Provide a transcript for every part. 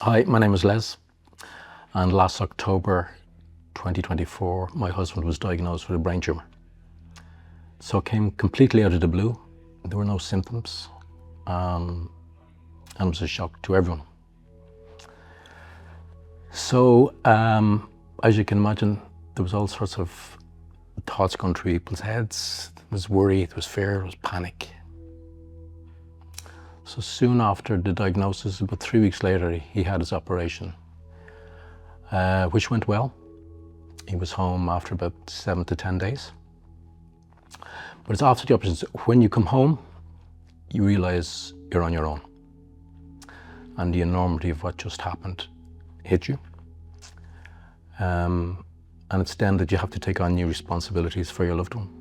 Hi, my name is Les, and last October 2024, my husband was diagnosed with a brain tumour. So it came completely out of the blue. There were no symptoms, and it was a shock to everyone. So, as you can imagine, there was all sorts of thoughts going through people's heads. There was worry, there was fear, there was panic. So soon after the diagnosis, about 3 weeks later, he had his operation, which went well. He was home after about 7 to 10 days. But it's after the operation, when you come home, you realize you're on your own. And the enormity of what just happened hit you. And it's then that you have to take on new responsibilities for your loved one.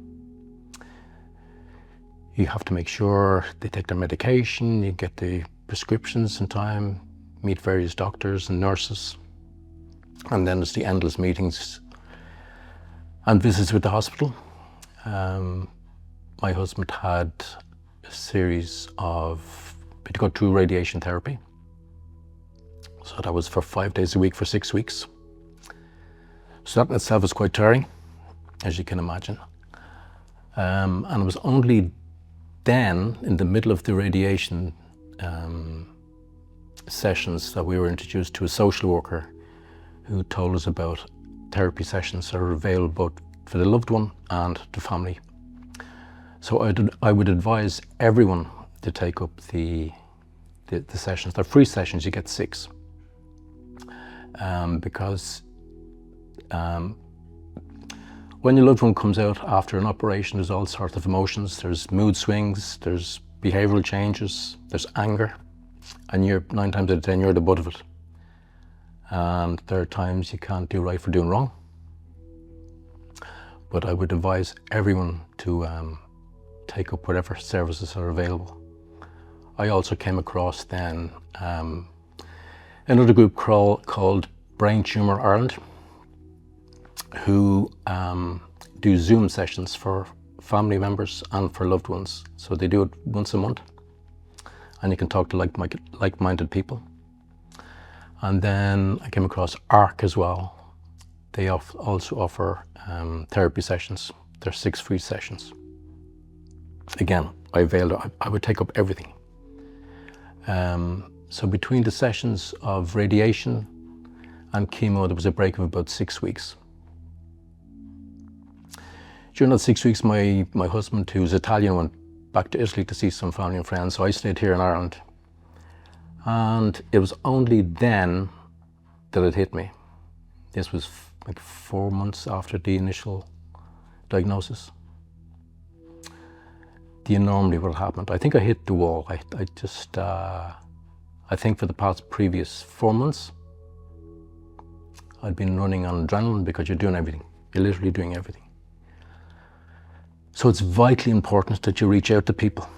You have to make sure they take their medication, you get the prescriptions in time, meet various doctors and nurses. And then there's the endless meetings and visits with the hospital. My husband had a series of, he had to go through radiation therapy. So that was for 5 days a week for 6 weeks. So that in itself was quite tiring, as you can imagine. And it was only then, in the middle of the radiation sessions, that we were introduced to a social worker who told us about therapy sessions that are available both for the loved one and the family. So I would advise everyone to take up the sessions. They're free sessions, you get 6. Because when your loved one comes out after an operation, there's all sorts of emotions. There's mood swings, there's behavioral changes, there's anger, and you're 9 times out of 10, you're the butt of it. And there are times you can't do right for doing wrong. But I would advise everyone to take up whatever services are available. I also came across then another group called Tumour Ireland, who do Zoom sessions for family members and for loved ones. So they do it once a month, and you can talk to like-minded people. And then I came across ARC as well. They also offer therapy sessions. They're 6 free sessions. Again, I would take up everything. So between the sessions of radiation and chemo, there was a break of about 6 weeks. During that 6 weeks, my husband, who's Italian, went back to Italy to see some family and friends, so I stayed here in Ireland. And it was only then that it hit me. This was like 4 months after the initial diagnosis. The enormity of what happened. I think I hit the wall. I think for the previous 4 months, I'd been running on adrenaline, because you're doing everything. You're literally doing everything. So it's vitally important that you reach out to people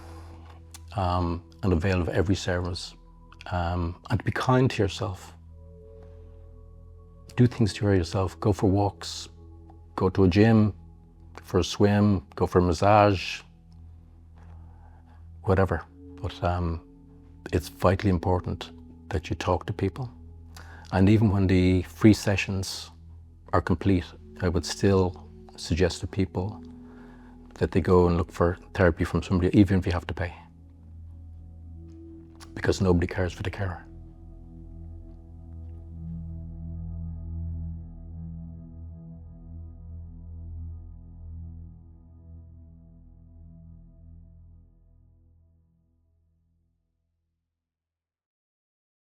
and avail of every service, and be kind to yourself. Do things to yourself. Go for walks, go to a gym, go for a swim, go for a massage, whatever. But it's vitally important that you talk to people. And even when the free sessions are complete, I would still suggest to people that they go and look for therapy from somebody, even if you have to pay. Because nobody cares for the carer.